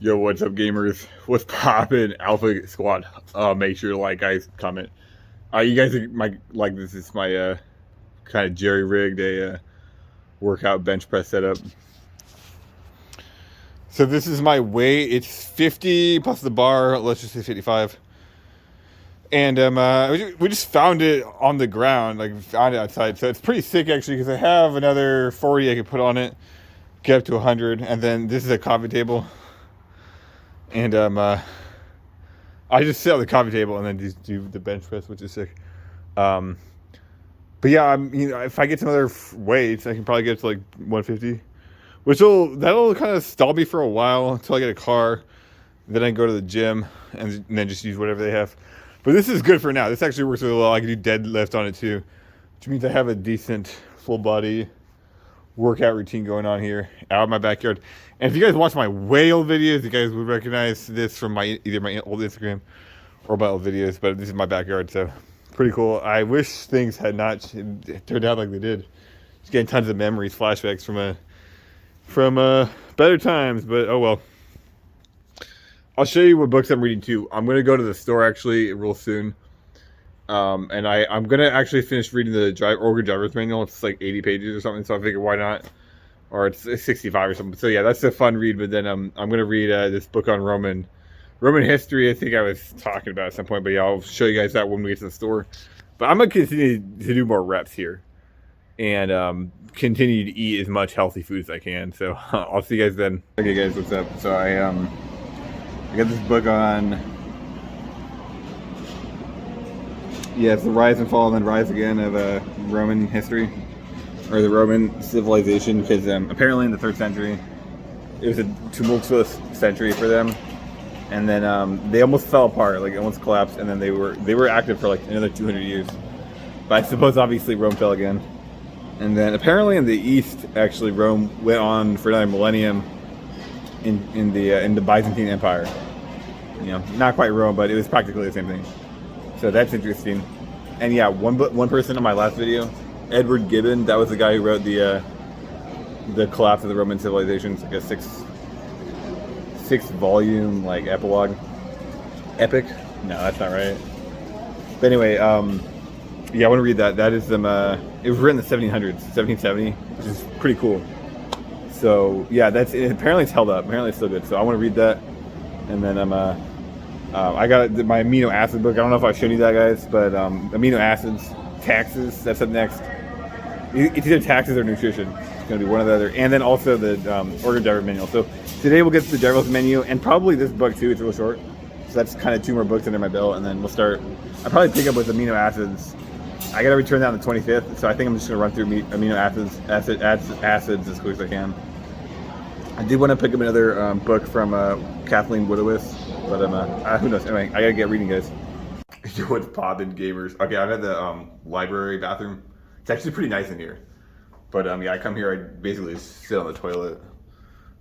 Yo, what's up, gamers? What's poppin', Alpha Squad? Make sure to like, guys, comment. You guys might like this. Is my kind of jerry rigged a workout bench press setup. So this is my weight. It's 50 plus the bar. Let's just say 55. And we just found it on the ground, like found it outside. So it's pretty sick actually, because I have another 40 I could put on it, get up to 100, and then this is a coffee table. And I just sit on the coffee table and then just do the bench press, which is sick. But yeah, if I get some other weights, I can probably get to like 150, that'll kind of stall me for a while until I get a car. Then I can go to the gym and then just use whatever they have. But this is good for now. This actually works really well. I can do deadlift on it too, which means I have a decent full body workout routine going on here out of my backyard. And if you guys watch my way old videos, you guys would recognize this from either my old Instagram or my old videos. But this is my backyard, so pretty cool. I wish things had not turned out like they did. Just getting tons of memories, flashbacks from better times. But oh well. I'll show you what books I'm reading too. I'm gonna go to the store actually real soon. And I'm gonna actually finish reading the Oregon Driver's Manual. It's like 80 pages or something, so I figured why not? Or it's 65 or something. So yeah, that's a fun read. But then I'm gonna read this book on Roman history. I think I was talking about at some point, but yeah, I'll show you guys that when we get to the store. But I'm gonna continue to do more reps here, and continue to eat as much healthy food as I can. So I'll see you guys then. Okay, guys, what's up? So I got this book on. Yeah, it's the rise and fall and then rise again of Roman history, or the Roman civilization, because apparently in the 3rd century, it was a tumultuous century for them, and then they almost fell apart, like almost collapsed, and then they were active for like another 200 years. But I suppose obviously Rome fell again, and then apparently in the East, actually Rome went on for another millennium in the Byzantine Empire. You know, not quite Rome, but it was practically the same thing. So that's interesting. And yeah, one person on my last video, Edward Gibbon, that was the guy who wrote the collapse of the Roman civilization. It's like a six volume like epilogue. Epic? No, that's not right. But anyway, yeah, I want to read that. That is it was written in the 1700s, 1770, which is pretty cool. So yeah, apparently it's held up. Apparently it's still good. So I want to read that, and then I got my amino acid book. I don't know if I've shown you that, guys, but amino acids, taxes, that's up next. It's either taxes or nutrition. It's going to be one or the other. And then also the Oregon Driver's Manual. So today we'll get to the Driver's Menu and probably this book too. It's real short. So that's kind of 2 more books under my belt, and then we'll start. I'll probably pick up with amino acids. I got to return that on the 25th, so I think I'm just going to run through amino acids as quick as I can. I did want to pick up another book from Kathleen Woodowitz, but who knows? Anyway, I gotta get reading, guys. What's poppin', gamers? Okay, I'm at the library bathroom. It's actually pretty nice in here, but yeah, I come here. I basically just sit on the toilet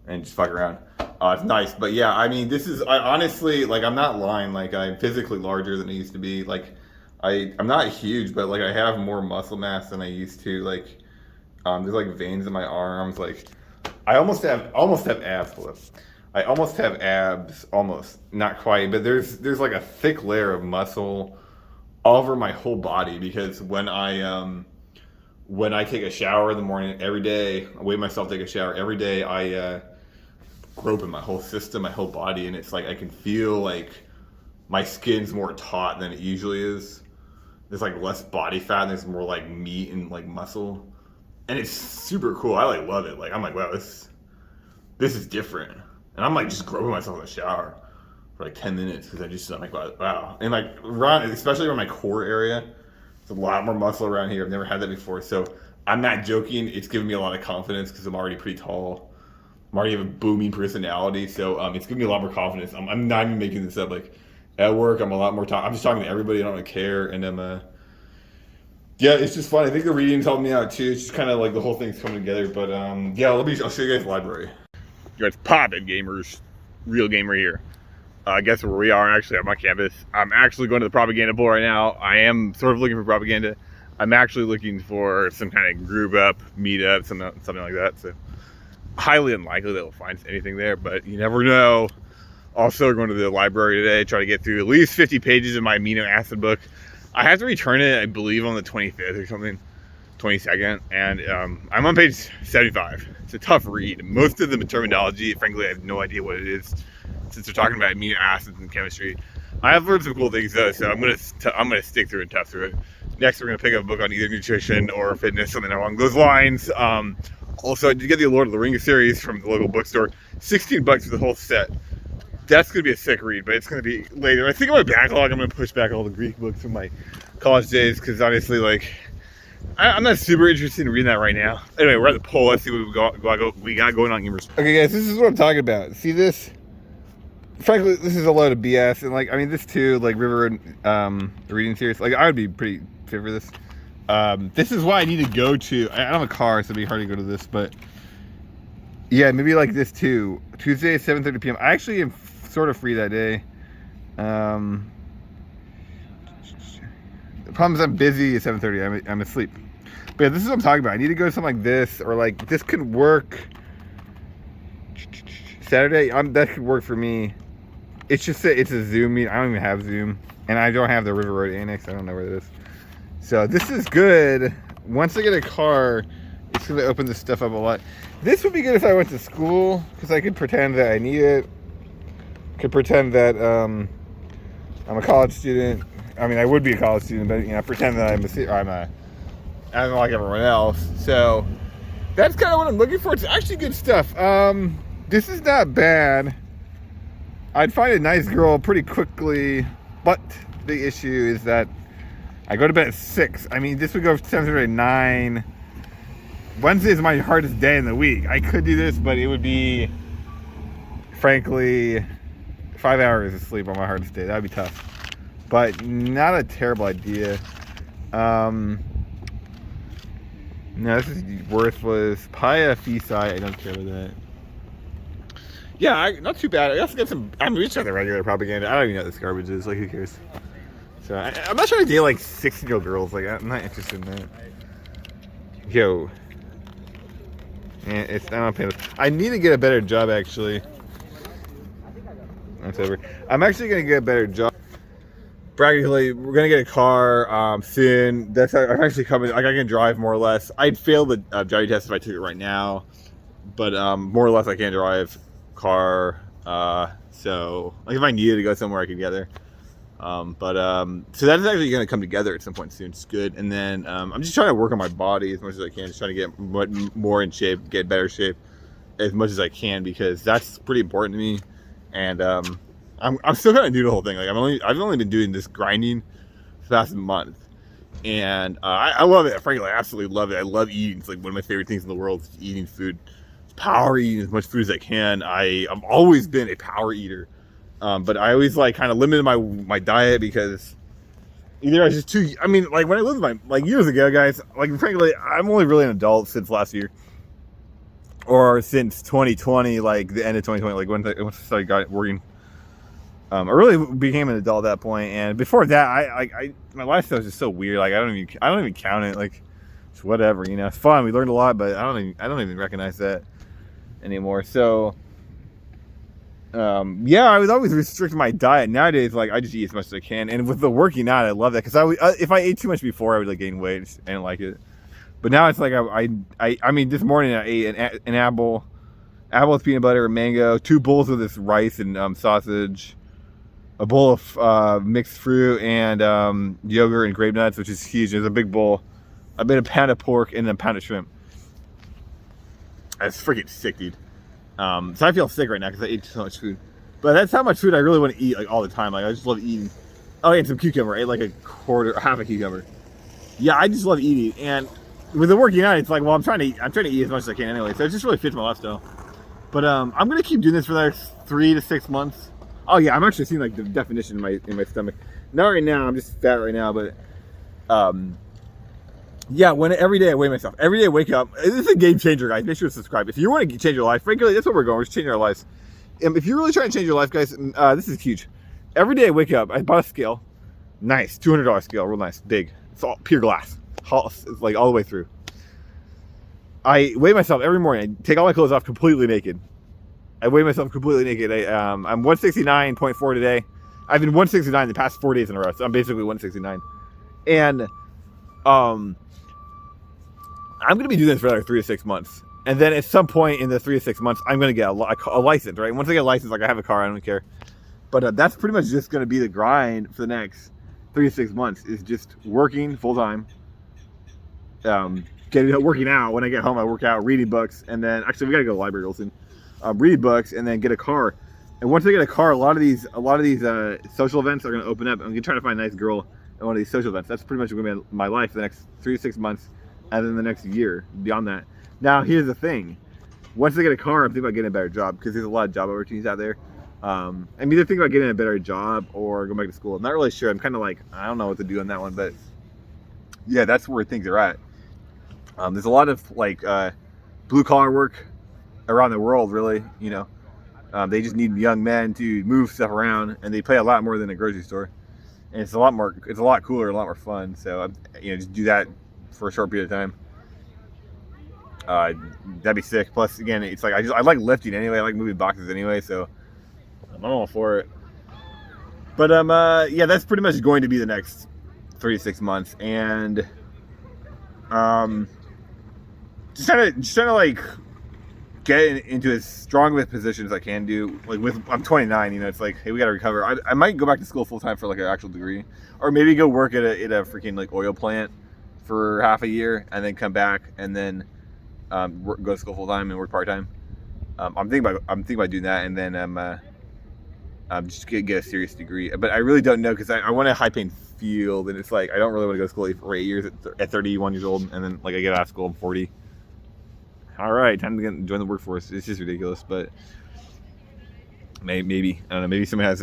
and just fuck around. It's nice, but yeah, I mean, I honestly, like, I'm not lying. Like, I'm physically larger than I used to be. Like, I'm not huge, but like, I have more muscle mass than I used to. Like, there's like veins in my arms. Like, I almost have abs. Hold up. I almost have abs, almost, not quite, but there's like a thick layer of muscle all over my whole body, because when I take a shower in the morning every day, I weigh myself take a shower every day, I grope in my whole system, my whole body, and it's like I can feel like my skin's more taut than it usually is. There's like less body fat, and there's more like meat and like muscle, and it's super cool. I like love it. Like, I'm like, wow, this is different. And I'm like just groping myself in the shower for like 10 minutes, because I'm like, wow. And like especially around my core area, there's a lot more muscle around here. I've never had that before. So I'm not joking. It's giving me a lot of confidence, because I'm already pretty tall. I'm already have a booming personality. So it's giving me a lot more confidence. I'm not even making this up. Like, at work, I'm a lot more I'm just talking to everybody. I don't really care. And yeah, it's just fun. I think the reading's helping me out too. It's just kind of like the whole thing's coming together. But yeah, I'll show you guys the library. It's poppin', gamers. Real gamer here. Guess where we are actually at my campus. I'm actually going to the propaganda bowl right now. I am sort of looking for propaganda. I'm actually looking for some kind of group up, meet up, something like that. So highly unlikely that we'll find anything there, but you never know. Also going to the library today, try to get through at least 50 pages of my amino acid book. I have to return it, I believe, on the 25th or something, 22nd, and I'm on page 75. It's a tough read. Most of the terminology, frankly, I have no idea what it is, since they're talking about amino acids and chemistry. I have learned some cool things though, so I'm gonna stick through and tough through it. Next, we're gonna pick up a book on either nutrition or fitness, something along those lines. Also, I did get the Lord of the Rings series from the local bookstore, $16 for the whole set. That's going to be a sick read, but it's going to be later. I think in my backlog, I'm going to push back all the Greek books from my college days, because honestly, like, I'm not super interested in reading that right now. Anyway, we're at the poll. Let's see what we got going on here. Okay, guys, this is what I'm talking about. See this? Frankly, this is a load of BS. And, like, I mean, this too, like, River the reading series, like, I would be pretty fit for this. This is why I need to go to, I don't have a car, so it'd be hard to go to this, but yeah, maybe like this too. Tuesday, 7:30 p.m. I actually am sort of free that day. The problem is I'm busy at 7:30. I'm asleep. But yeah, this is what I'm talking about. I need to go to something like this, or like this could work. Saturday, that could work for me. It's just it's a Zoom meeting. I don't even have Zoom, and I don't have the River Road Annex. I don't know where it is. So this is good. Once I get a car, it's gonna open this stuff up a lot. This would be good if I went to school, because I could pretend that I need it. Could pretend that I'm a college student. I mean, I would be a college student, but you know, pretend that I'm like everyone else. So that's kind of what I'm looking for. It's actually good stuff. This is not bad. I'd find a nice girl pretty quickly, but the issue is that I go to bed at 6. I mean, this would go 7:30 to 9. Wednesday is my hardest day in the week. I could do this, but it would be, frankly, 5 hours of sleep on my hardest day. That would be tough. But not a terrible idea. No, this is worthless. Pia Feci, I don't care about that. Yeah, not too bad. I also got some, I mean, we just got the regular propaganda. I don't even know what this garbage is. Like, who cares? So, I'm not trying to date, like, 16-year-old girls. Like, I'm not interested in that. Yo. I'm not paying. I need to get a better job, actually. That's over. I'm actually going to get a better job. Practically, we're going to get a car soon. That's how I'm actually coming. Like, I can drive more or less. I'd fail the driving test if I took it right now. But more or less, I can drive car. So, like, if I needed to go somewhere, I could get there. So that's actually going to come together at some point soon. It's good. And then I'm just trying to work on my body as much as I can. Just trying to get more in shape, get better shape as much as I can, because that's pretty important to me. And I'm still kind of new to the whole thing. Like, I've only been doing this grinding for the past month, and I love it. Frankly, I absolutely love it. I love eating. It's like one of my favorite things in the world is eating food. It's power eating as much food as I can. I've always been a power eater. But I always like kind of limited my diet, because either I was just too, I mean, like when I lived like years ago, guys, like frankly, I'm only really an adult since last year, or since 2020, like the end of 2020, like once I started working. I really became an adult at that point, and before that, I my lifestyle was just so weird. Like I don't even count it. Like it's whatever, you know. It's fun. We learned a lot, but I don't even recognize that anymore. So. Yeah, I would always restrict my diet. Nowadays, like I just eat as much as I can, and with the working out, I love that, because if I ate too much before, I would like gain weight. I didn't like it, but now it's like I mean, this morning I ate an apple with peanut butter and mango, 2 bowls of this rice and sausage, a bowl of mixed fruit and yogurt and grape nuts, which is huge. There's a big bowl. I made a pound of pork and a pound of shrimp. That's freaking sick, dude. So I feel sick right now because I ate so much food. But that's how much food I really want to eat, like all the time. Like I just love eating. Oh, and some cucumber. I ate like half a cucumber. Yeah, I just love eating. And with the working out, it's like, well, I'm trying to eat as much as I can anyway. So it just really fits my lifestyle. But I'm gonna keep doing this for the next 3 to 6 months. Oh yeah, I'm actually seeing like the definition in my stomach. Not right now. I'm just fat right now, but yeah, every day I weigh myself. Every day I wake up. This is a game changer, guys. Make sure to subscribe. If you want to change your life, frankly, that's what we're going. We're just changing our lives. If you're really trying to change your life, guys, this is huge. Every day I wake up, I bought a scale. Nice, $200 scale, real nice, big. It's all pure glass. It's like all the way through. I weigh myself every morning. I take all my clothes off completely naked. I weighed myself completely naked. I'm 169.4 today. I've been 169 the past 4 days in a row, so I'm basically 169. And I'm going to be doing this for like 3 to 6 months. And then at some point in the 3 to 6 months, I'm going to get a license, right? Once I get a license, like I have a car, I don't care. But that's pretty much just going to be the grind for the next 3 to 6 months, is just working full time. Working out. When I get home, I work out, reading books, and then actually we got to go to the library real soon. Read books, and then get a car. And once I get a car, a lot of these social events are going to open up. I'm going to try to find a nice girl at one of these social events. That's pretty much going to be my life for the next 3 to 6 months, and then the next year beyond that. Now, here's the thing. Once I get a car, I'm thinking about getting a better job, because there's a lot of job opportunities out there. I'm either thinking about getting a better job or going back to school. I'm not really sure. I'm kind of like, I don't know what to do on that one, but yeah, that's where things are at. There's a lot of like blue collar work around the world, really. They just need young men to move stuff around, and they pay a lot more than a grocery store, and it's a lot cooler, a lot more fun. So just do that for a short period of time. That'd be sick. Plus, again, it's like I like lifting anyway. I like moving boxes anyway, so I'm all for it. But yeah, that's pretty much going to be the next 3 to 6 months, and just trying to like get into as strong of a position as I can do. Like I'm 29, it's like, hey, we gotta recover. I might go back to school full time for like an actual degree, or maybe go work at a freaking like oil plant for half a year, and then come back and then go to school full time and work part time. I'm thinking about doing that, and then just get a serious degree. But I really don't know, because I want a high paying field, and it's like I don't really want to go to school for 8 years at 31 years old, and then like I get out of school, I'm 40. All right, time to join the workforce. It's just ridiculous, but maybe I don't know. Maybe someone has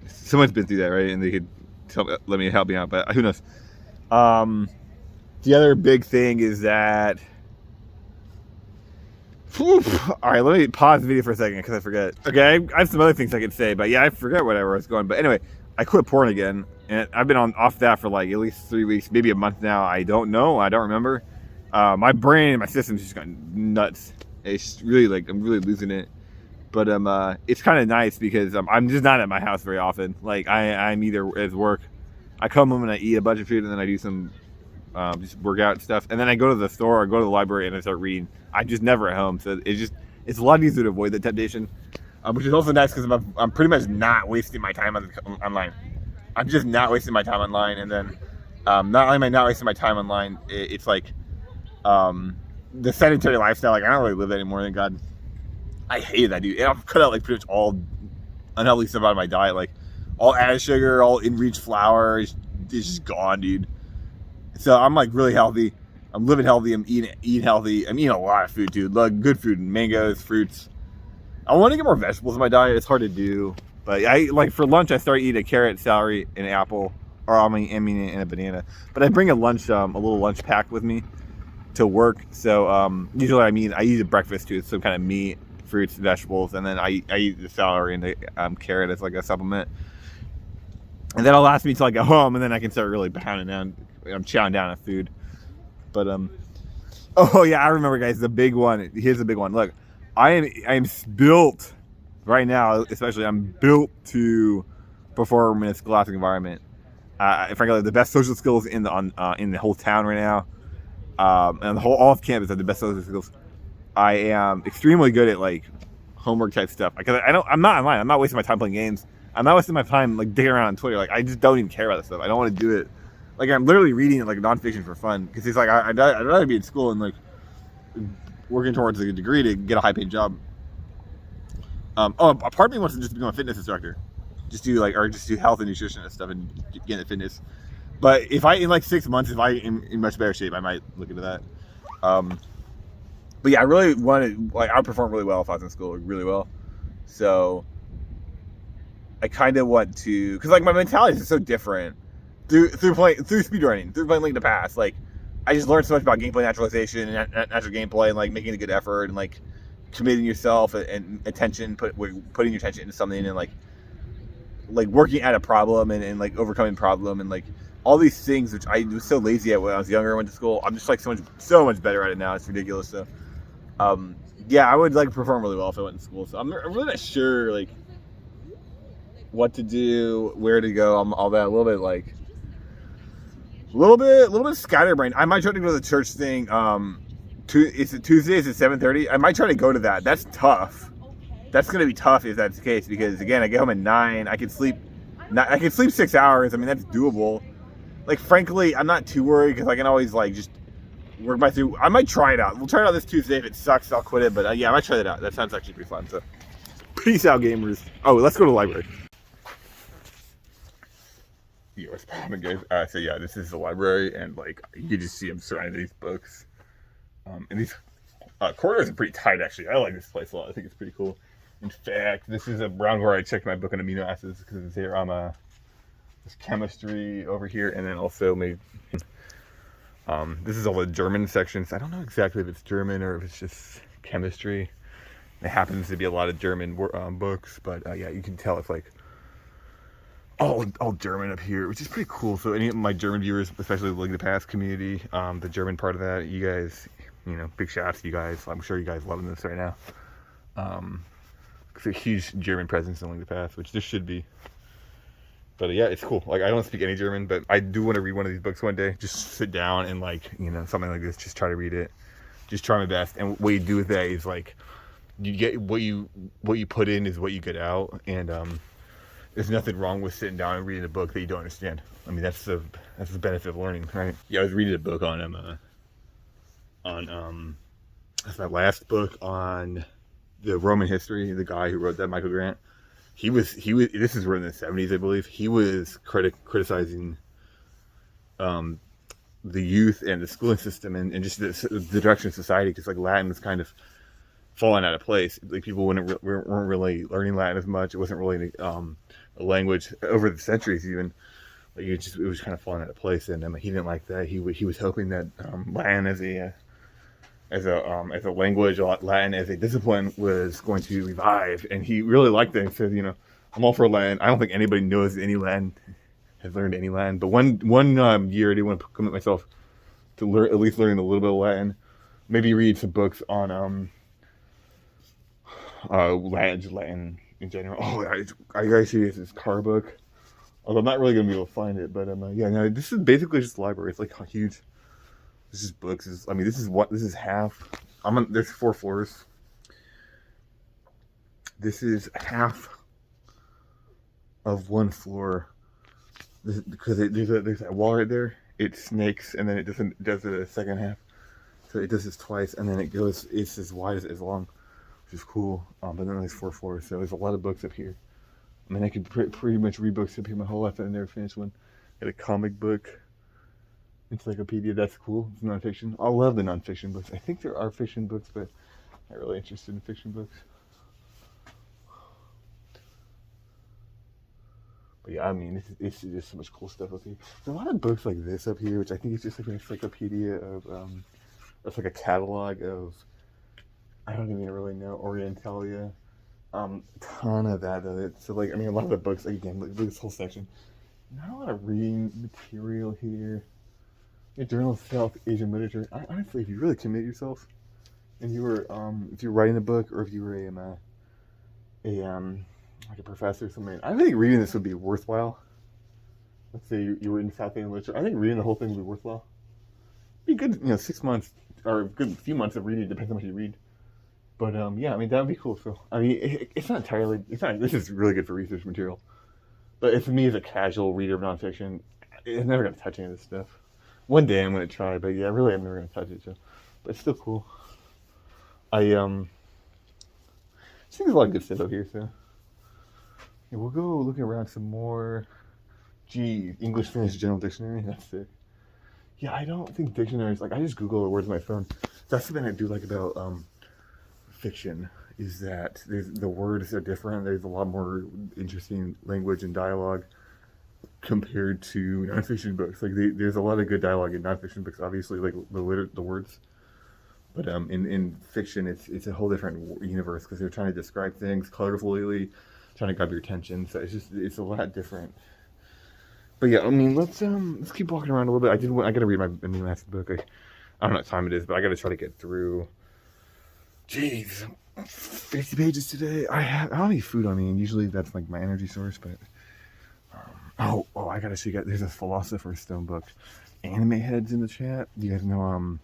someone's been through that, right? And they could let me help me out. But who knows? The other big thing is that. All right, let me pause the video for a second because I forget. Okay, I have some other things I could say, but yeah, I forgot where I was going. But anyway, I quit porn again, and I've been off that for like at least 3 weeks, maybe a month now. I don't know. I don't remember. My brain and my system's just gone nuts. It's really like I'm really losing it. But it's kind of nice because I'm just not at my house very often. Like I'm either at work, I come home and I eat a bunch of food, and then I do some just work out and stuff, and then I go to the store or go to the library and I start reading. I'm just never at home, so it's a lot easier to avoid the temptation, which is also nice because I'm pretty much not wasting my time online. I'm just not wasting my time online, and then not only am I not wasting my time online, it's like the sedentary lifestyle. Like I don't really live that anymore. Thank God. I hate that, dude. And I've cut out like pretty much all unhealthy stuff out of my diet, like all added sugar, all in-reach flour. It's just gone, dude. So I'm like really healthy. I'm living healthy. I'm eating healthy. I'm eating a lot of food, dude. Like good food, mangoes, fruits. I want to get more vegetables in my diet. It's hard to do, but I like for lunch I start eating a carrot, celery, an apple, or and a banana. But I bring a little lunch pack with me to work. So usually I eat a breakfast too. It's some kind of meat, fruits, vegetables, and then I eat the celery and the carrot as like a supplement. And that'll last me till I get home, and then I can start really pounding down. I'm chowing down on food. But oh yeah, I remember, guys. The big one. Here's the big one. Look, I am built right now. Especially, I'm built to perform in a scholastic environment. Frankly, the best social skills in the whole town right now, and all of campus have the best social skills. I am extremely good at like homework type stuff because I'm not online. I'm not wasting my time playing games. I'm not wasting my time like digging around on Twitter. Like I just don't even care about this stuff. I don't want to do it. Like I'm literally reading like nonfiction for fun because it's like I'd rather be in school and like working towards a degree to get a high paid job. A part of me wants to just become a fitness instructor, just do health and nutrition and stuff and get into fitness. But if in like 6 months, if I am in much better shape, I might look into that. But yeah, I really wanted I perform really well if I was in school, really well. So I kind of want to, because like my mentality is so different. Through speedrunning, through playing Link to the Past, like I just learned so much about gameplay naturalization and natural gameplay, and like making a good effort and like committing yourself and attention, putting your attention into something, and like working at a problem and like overcoming problem and like all these things which I was so lazy at when I was younger and went to school. I'm just like so much better at it now. It's ridiculous. So yeah, I would like perform really well if I went to school. So I'm really not sure like what to do, where to go, all that. A little bit scatterbrained. I might try to go to the church thing. It's a Tuesday. It's at 7:30. I might try to go to that. That's tough. That's gonna be tough if that's the case because again, I get home at 9. I can sleep. I can sleep 6 hours. I mean, that's doable. Like, frankly, I'm not too worried because I can always like just work my through. I might try it out. We'll try it out this Tuesday. If it sucks, I'll quit it. But yeah, I might try that out. That sounds actually pretty fun. So, peace out, gamers. Oh, let's go to the library. Yeah, what's poppin', guys? So yeah, this is the library, and like you can just see I'm surrounded by these books. And these corridors are pretty tight, actually. I like this place a lot. I think it's pretty cool. In fact, this is around where I checked my book on amino acids because there there's chemistry over here, and then also maybe this is all the German sections. I don't know exactly if it's German or if it's just chemistry. It happens to be a lot of German books, but yeah, you can tell it's like all German up here, which is pretty cool. So any of my German viewers, especially the Link the Past community, the German part of that, you guys, big shout out to you guys. I'm sure you guys loving this right now. It's a huge German presence in Link the Past, which there should be. But yeah, it's cool. Like, I don't speak any German, but I do want to read one of these books one day. Just sit down and like, something like this, just try to read it. Just try my best. And what you do with that is like, you get what you put in is what you get out. And there's nothing wrong with sitting down and reading a book that you don't understand. I mean, that's the benefit of learning, right? Yeah, I was reading a book on that's my last book on the Roman history. The guy who wrote that, Michael Grant, he was this is written in the 70s, I believe. He was criticizing the youth and the schooling system and just the direction of society, because like Latin was kind of falling out of place. Like, people weren't really learning Latin as much. It wasn't really a language over the centuries even. Like, it was kind of falling out of place, and he didn't like that. He was hoping that Latin as a language, Latin as a discipline was going to revive, and he really liked that. He said, I'm all for Latin. I don't think anybody knows any Latin, has learned any Latin, but one year I did want to commit myself to at least learning a little bit of Latin. Maybe read some books on Latin in general. Oh, I gotta see this car book. Although I'm not really gonna be able to find it, but yeah, no, this is basically just a library. It's like huge. This is books. This is half. There's 4 floors. This is half of one floor. Because there's that wall right there. It snakes, and then it does the second half. So it does this twice, and then it's as wide as long, which is cool. But then there's 4 floors, so there's a lot of books up here. I mean, I could pretty much read books up here my whole life, and I never finished one. Got a comic book encyclopedia. That's cool. It's nonfiction. I love the nonfiction books. I think there are fiction books, but I'm not really interested in fiction books. But yeah, I mean, it's just so much cool stuff up here. There's a lot of books like this up here, which I think is just like an encyclopedia of, it's like a catalog of, I don't even really know, Orientalia. Ton of that though. So like, I mean, a lot of the books, like, again, like this whole section, not a lot of reading material here. A journal of South Asian literature. Honestly, if you really commit yourself, and you were, if you're writing a book, or if you were like a professor or something, I think reading this would be worthwhile. Let's say you were in South Asian literature. I think reading the whole thing would be worthwhile. Be good, 6 months or a good few months of reading. Depends on what you read. But yeah, I mean, that would be cool. So I mean, it's not entirely. This is really good for research material. But for me, as a casual reader of nonfiction, I'm never gonna touch any of this stuff. One day I'm gonna try, but yeah, really, I'm never gonna touch it. So, but it's still cool. I think there's a lot of good stuff up here. So yeah, we'll go looking around some more. Gee, English Finnish General Dictionary. That's sick. Yeah, I don't think dictionaries. Like, I just Google the words on my phone. That's the thing I do like about fiction, is that the words are different. There's a lot more interesting language and dialogue compared to nonfiction books. Like, there's a lot of good dialogue in nonfiction books, obviously, like the words. But in fiction, it's a whole different universe, because they're trying to describe things colorfully, trying to grab your attention. So it's a lot different. But yeah, I mean, let's keep walking around a little bit. I gotta read my amino acid book. I don't know what time it is, but I gotta try to get through Jeez, 50 pages today. I don't eat food on me, and usually that's like my energy source. But I gotta see. There's a Philosopher Stone book. Anime heads in the chat. Do you guys know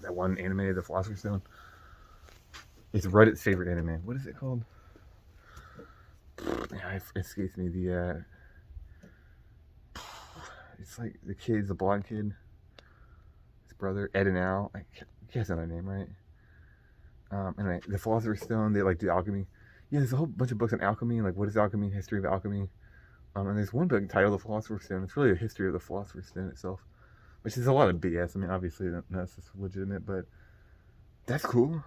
that one anime, the Philosopher's Stone? It's Reddit's favorite anime. What is it called? Yeah, it escapes me. It's like the kid's a blonde kid. His brother Ed and Al. He has another name, right? Anyway, the Philosopher's Stone. They like do alchemy. Yeah, there's a whole bunch of books on alchemy, like what is alchemy, history of alchemy. And there's one book titled The Philosopher's Stone. It's really a history of the Philosopher's Stone itself, which is a lot of BS. I mean, obviously that's just legitimate, but that's cool.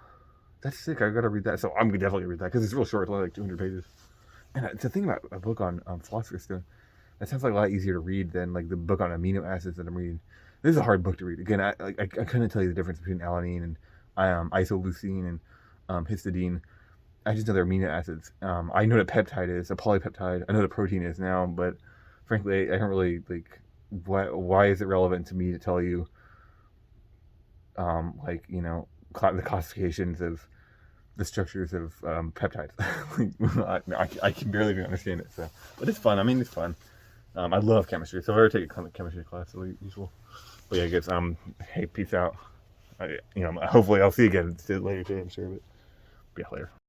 That's sick. I gotta read that. So I'm definitely gonna read that because it's real short. It's only like 200 pages. And to think about a book on Philosopher's Stone, that sounds like a lot easier to read than like the book on amino acids that I'm reading. This is a hard book to read. Again, I couldn't tell you the difference between alanine and isoleucine and histidine. I just know they're amino acids. I know what a peptide is, a polypeptide. I know what a protein is now, but frankly, I don't really like. Why is it relevant to me to tell you? The classifications of the structures of peptides. I can barely even understand it. So, but it's fun. I mean, it's fun. I love chemistry, so if I ever take a chemistry class, it'll be useful. But yeah, I guess hey, peace out. Hopefully I'll see you again later today, I'm sure. But yeah, later.